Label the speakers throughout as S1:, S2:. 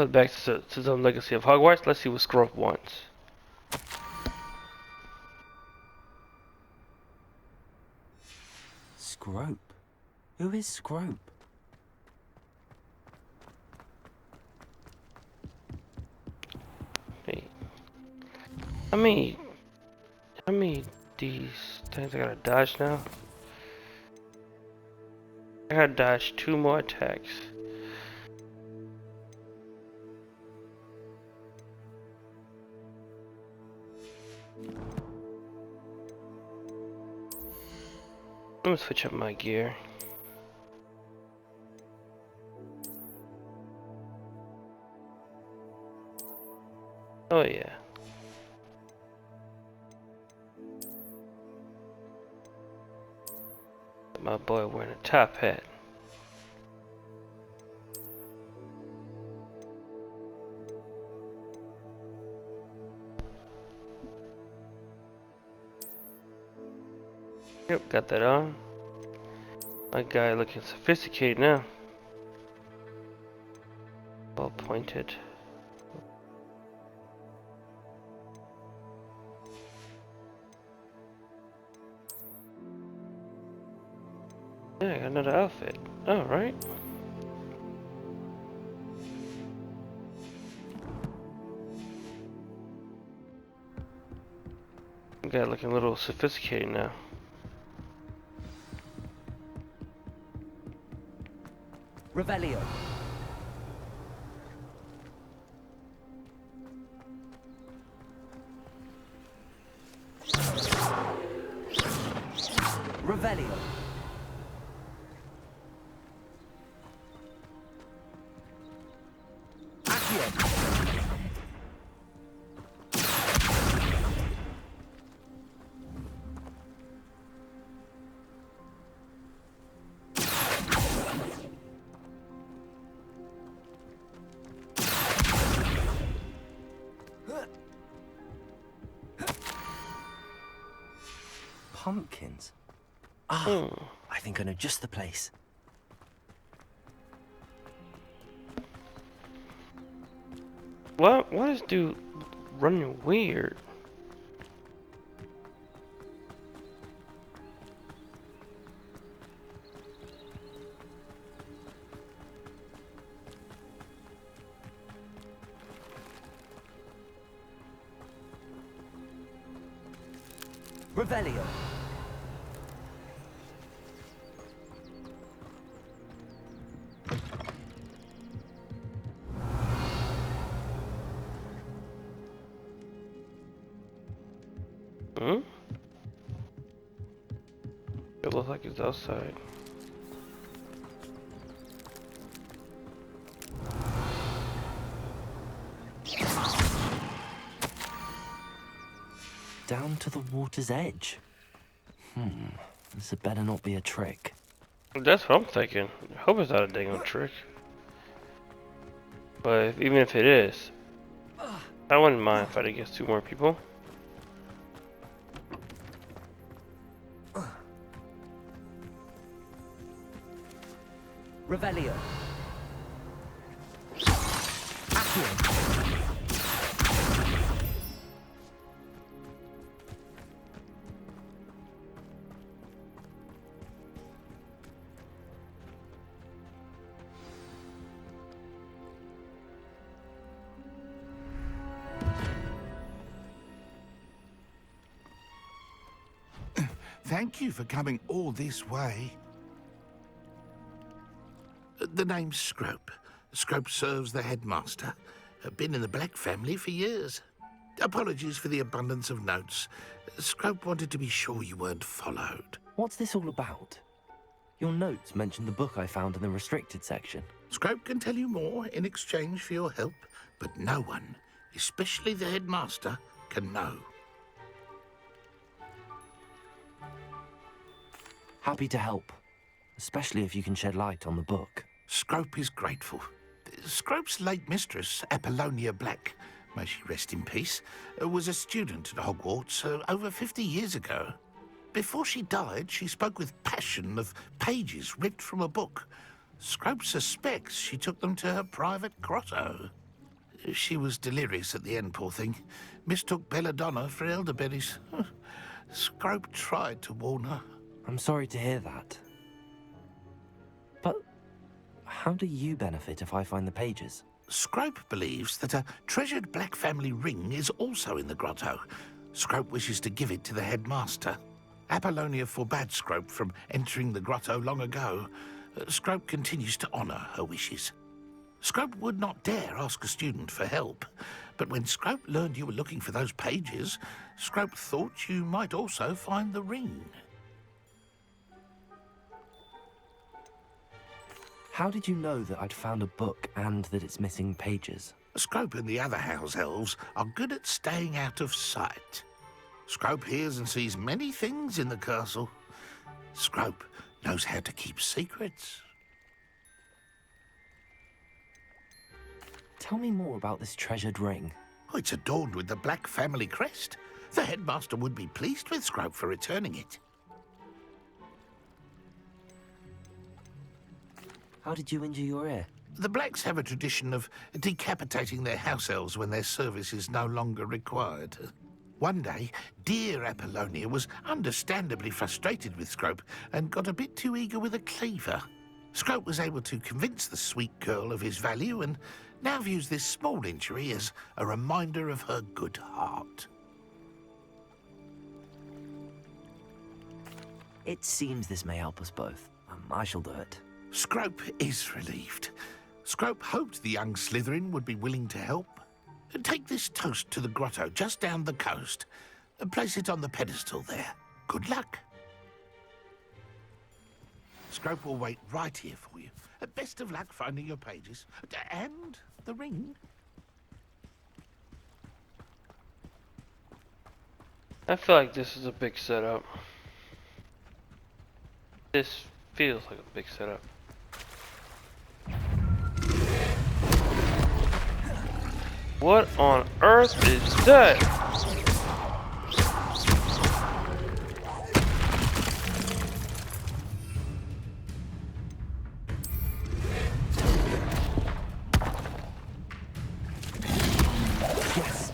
S1: Welcome back to the Legacy of Hogwarts. Let's see what Scrub wants.
S2: Scrope? Who is Scrope?
S1: Hey. How many these things I gotta dodge now? I gotta dodge 2 more attacks. Let me switch up my gear. Oh yeah. My boy wearing a top hat. Yep, got that on. My guy looking sophisticated now. Well pointed. Yeah, I got another outfit. Alright. Guy looking a little sophisticated now.
S2: Revelio. Revelio. Accio. Pumpkins. I think I know just the place.
S1: What? Why is dude running weird?
S2: Revelio.
S1: It looks like it's outside.
S2: Down to the water's edge. This had better not be a trick.
S1: That's what I'm thinking. I hope it's not a dang old trick. But even if it is, I wouldn't mind fighting against 2 more people.
S2: Revelio. Accio.
S3: Thank you for coming all this way. The name's Scrope. Scrope serves the headmaster. Been in the Black family for years. Apologies for the abundance of notes. Scrope wanted to be sure you weren't followed.
S2: What's this all about? Your notes mentioned the book I found in the restricted section.
S3: Scrope can tell you more in exchange for your help, but no one, especially the headmaster, can know.
S2: Happy to help, especially if you can shed light on the book.
S3: Scrope is grateful. Scrope's late mistress, Apollonia Black, may she rest in peace, was a student at Hogwarts over 50 years ago. Before she died, she spoke with passion of pages ripped from a book. Scrope suspects she took them to her private grotto. She was delirious at the end, poor thing. Mistook belladonna for elderberries. Scrope tried to warn her.
S2: I'm sorry to hear that. But how do you benefit if I find the pages?
S3: Scrope believes that a treasured black family ring is also in the grotto. Scrope wishes to give it to the headmaster. Apollonia forbade Scrope from entering the grotto long ago. Scrope continues to honour her wishes. Scrope would not dare ask a student for help, but when Scrope learned you were looking for those pages, Scrope thought you might also find the ring.
S2: How did you know that I'd found a book and that it's missing pages?
S3: Scrope and the other house elves are good at staying out of sight. Scrope hears and sees many things in the castle. Scrope knows how to keep secrets.
S2: Tell me more about this treasured ring.
S3: Oh, it's adorned with the black family crest. The headmaster would be pleased with Scrope for returning it.
S2: How did you injure your ear?
S3: The Blacks have a tradition of decapitating their house elves when their service is no longer required. One day, dear Apollonia was understandably frustrated with Scrope and got a bit too eager with a cleaver. Scrope was able to convince the sweet girl of his value and now views this small injury as a reminder of her good heart.
S2: It seems this may help us both. I shall do it.
S3: Scrope is relieved. Scrope hoped the young Slytherin would be willing to help. Take this toast to the grotto just down the coast and place it on the pedestal there. Good luck. Scrope will wait right here for you. Best of luck finding your pages. And the ring.
S1: I feel like this is a big setup. This feels like a big setup. What on earth is that?
S2: Yes.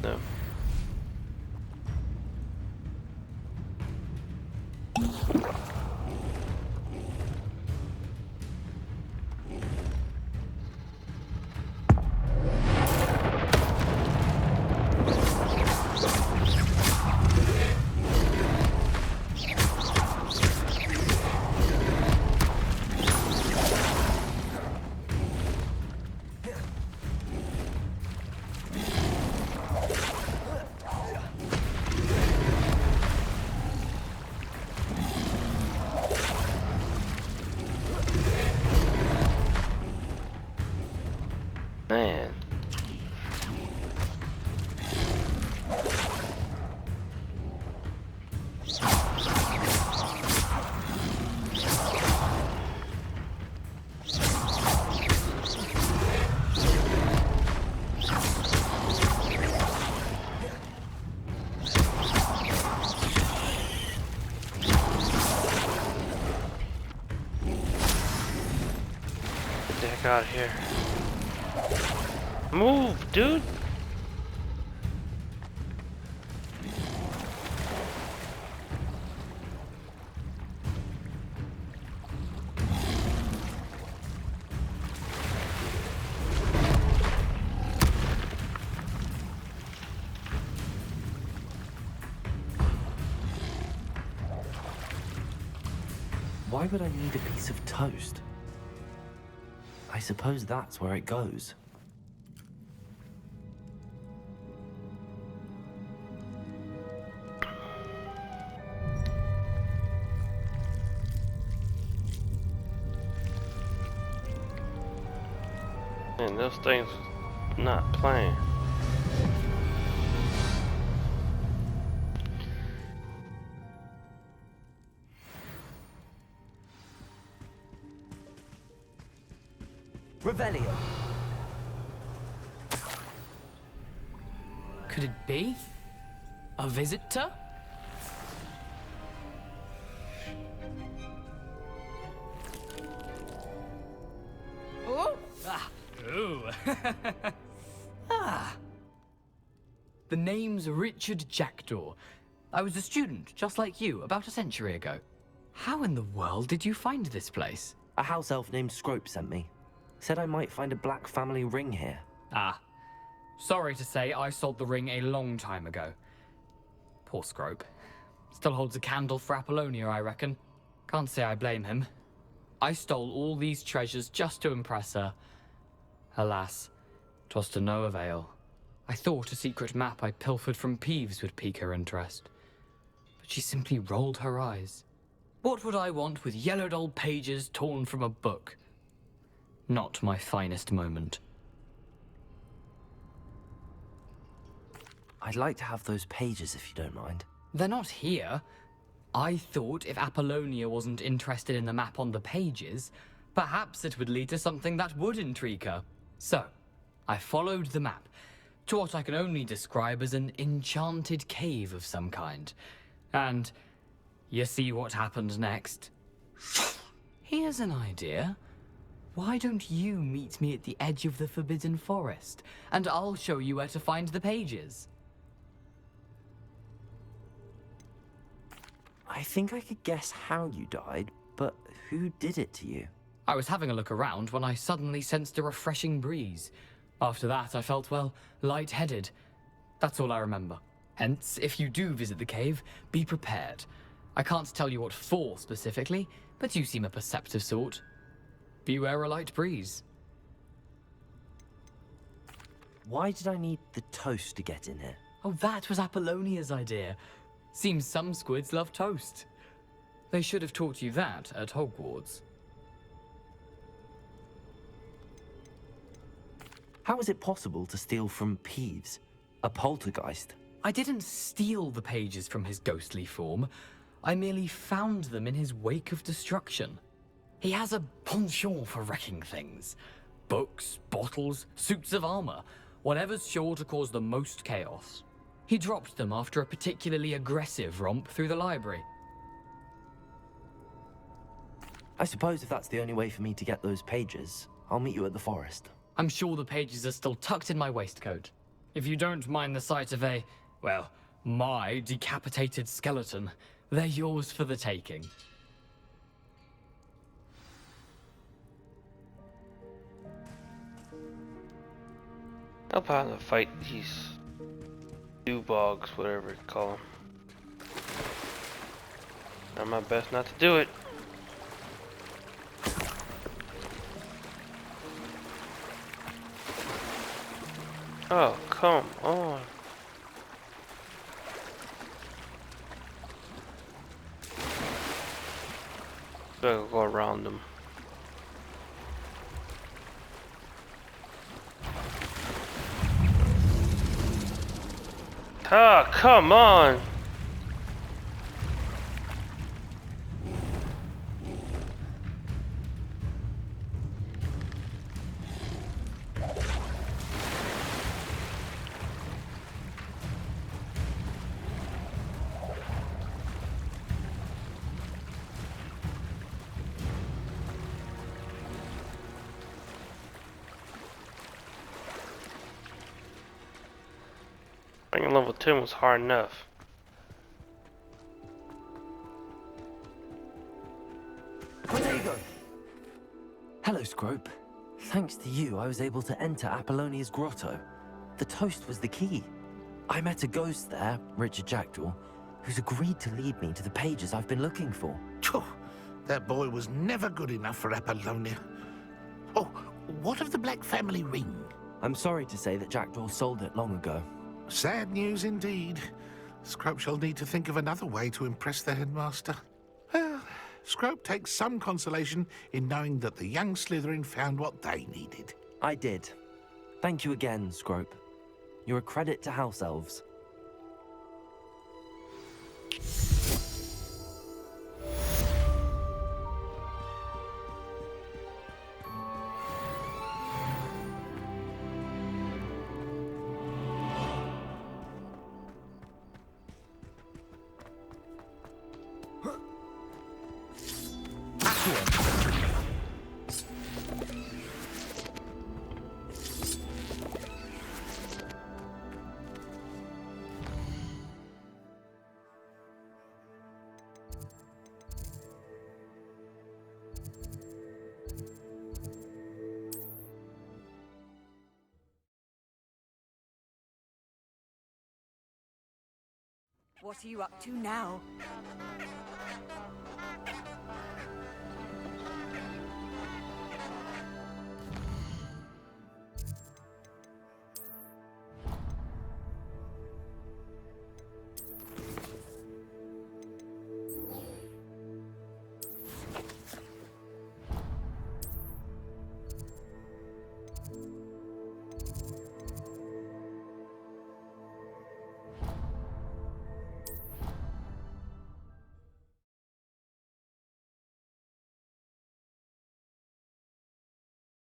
S1: No. Man. Get the heck out of here. Move, dude!
S2: Why would I need a piece of toast? I suppose that's where it goes.
S1: And those things not playing.
S2: Revelio.
S4: Could it be? A visitor? Oh! Ah! Ooh! Ah! The name's Richard Jackdaw. I was a student, just like you, about a century ago. How in the world did you find this place?
S2: A house elf named Scrope sent me. Said I might find a black family ring here.
S4: Ah. Sorry to say, I sold the ring a long time ago. Poor Scrope. Still holds a candle for Apollonia, I reckon. Can't say I blame him. I stole all these treasures just to impress her. Alas, 'twas to no avail. I thought a secret map I pilfered from Peeves would pique her interest. But she simply rolled her eyes. What would I want with yellowed old pages torn from a book? Not my finest moment.
S2: I'd like to have those pages if you don't mind.
S4: They're not here. I thought if Apollonia wasn't interested in the map on the pages, perhaps it would lead to something that would intrigue her. So, I followed the map to what I can only describe as an enchanted cave of some kind. And you see what happened next? Here's an idea. Why don't you meet me at the edge of the Forbidden Forest, and I'll show you where to find the pages?
S2: I think I could guess how you died, but who did it to you?
S4: I was having a look around when I suddenly sensed a refreshing breeze. After that, I felt, well, lightheaded. That's all I remember. Hence, if you do visit the cave, be prepared. I can't tell you what for specifically, but you seem a perceptive sort. Beware a light breeze.
S2: Why did I need the toast to get in here?
S4: Oh, that was Apollonia's idea. Seems some squids love toast. They should have taught you that at Hogwarts.
S2: How is it possible to steal from Peeves, a poltergeist?
S4: I didn't steal the pages from his ghostly form. I merely found them in his wake of destruction. He has a penchant for wrecking things. Books, bottles, suits of armor, whatever's sure to cause the most chaos. He dropped them after a particularly aggressive romp through the library.
S2: I suppose if that's the only way for me to get those pages, I'll meet you at the forest.
S4: I'm sure the pages are still tucked in my waistcoat. If you don't mind the sight of my decapitated skeleton, they're yours for the taking.
S1: I'll probably fight these Dubogs, whatever you call them. Try my best not to do it. Oh, come on. Gotta go around them. Ah, come on! I think level 10 was hard enough.
S2: Protego! Hello, Scrope. Thanks to you, I was able to enter Apollonia's grotto. The toast was the key. I met a ghost there, Richard Jackdaw, who's agreed to lead me to the pages I've been looking for.
S3: Phew, that boy was never good enough for Apollonia. Oh, what of the Black family ring?
S2: I'm sorry to say that Jackdaw sold it long ago.
S3: Sad news indeed. Scrope shall need to think of another way to impress the headmaster. Well, Scrope takes some consolation in knowing that the young Slytherin found what they needed.
S2: I did. Thank you again, Scrope. You're a credit to House Elves.
S5: What are you up to now?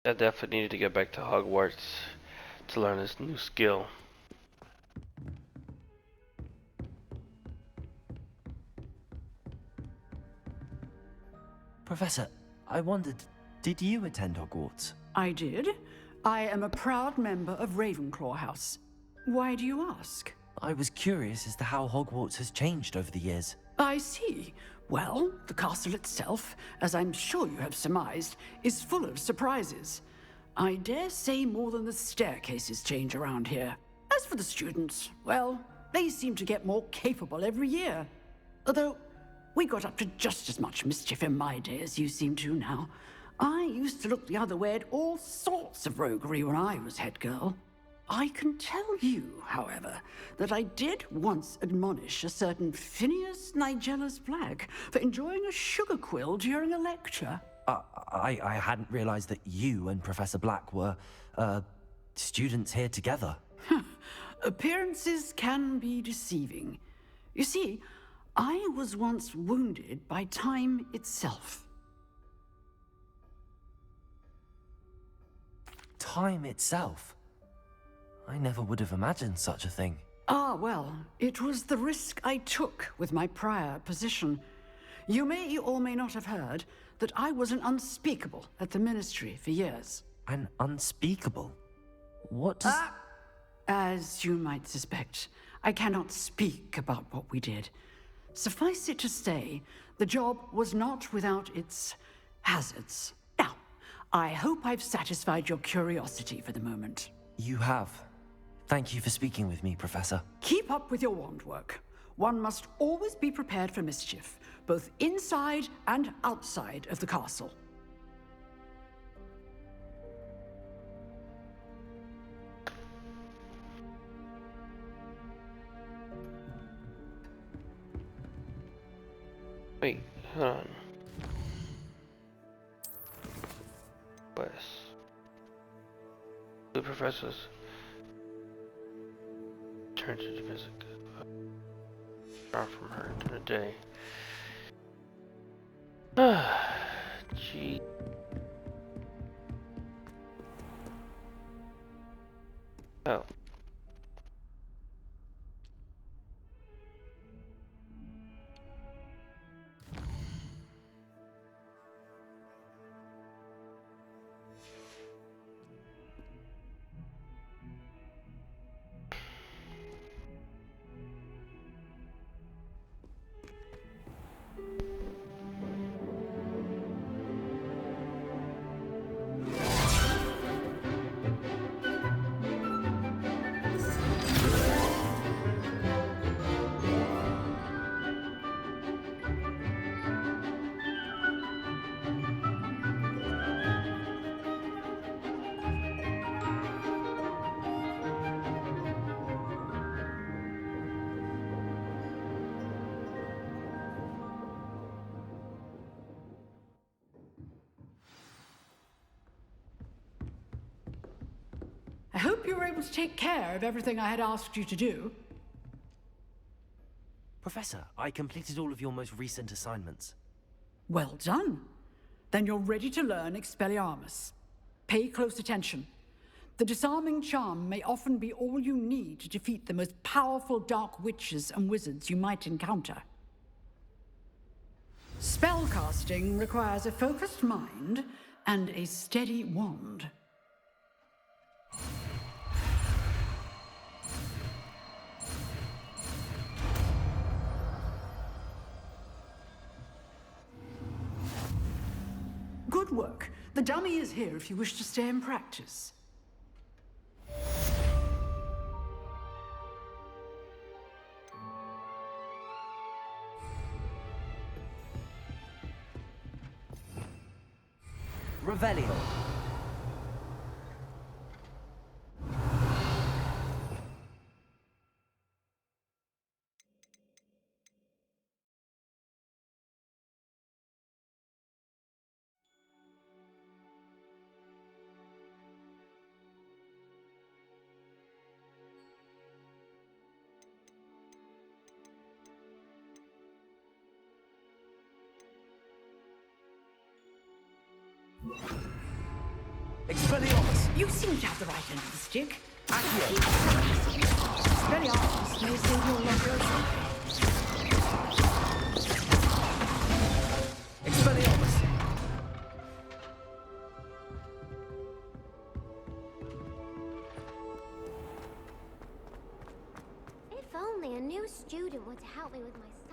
S1: I definitely needed to get back to Hogwarts to learn this new skill.
S2: Professor, I wondered, did you attend Hogwarts?
S6: I did. I am a proud member of Ravenclaw House. Why do you ask?
S2: I was curious as to how Hogwarts has changed over the years.
S6: I see. Well, the castle itself, as I'm sure you have surmised, is full of surprises. I dare say more than the staircases change around here. As for the students, well, they seem to get more capable every year. Although, we got up to just as much mischief in my day as you seem to now. I used to look the other way at all sorts of roguery when I was head girl. I can tell you, however, that I did once admonish a certain Phineas Nigella's Black for enjoying a sugar quill during a lecture.
S2: I hadn't realized that you and Professor Black were, students here together.
S6: Appearances can be deceiving. You see, I was once wounded by time itself.
S2: Time itself? I never would have imagined such a thing.
S6: Ah, well, it was the risk I took with my prior position. You may or may not have heard that I was an unspeakable at the Ministry for years.
S2: An unspeakable? What does...
S6: As you might suspect, I cannot speak about what we did. Suffice it to say, the job was not without its hazards. Now, I hope I've satisfied your curiosity for the moment.
S2: You have. Thank you for speaking with me, Professor.
S6: Keep up with your wand work. One must always be prepared for mischief, both inside and outside of the castle.
S1: Wait, hold on. West. The professors turned to visit far from her during the day. Gee. Oh.
S6: I hope you were able to take care of everything I had asked you to do.
S2: Professor, I completed all of your most recent assignments.
S6: Well done. Then you're ready to learn Expelliarmus. Pay close attention. The disarming charm may often be all you need to defeat the most powerful dark witches and wizards you might encounter. Spellcasting requires a focused mind and a steady wand. Good work. The dummy is here if you wish to stay and practice.
S2: Revelio. Expelliarmus!
S6: You seem to have the right end of the stick.
S2: Accio!
S6: Expelliarmus may save your life.
S2: Expelliarmus!
S7: If only a new student were to help me with my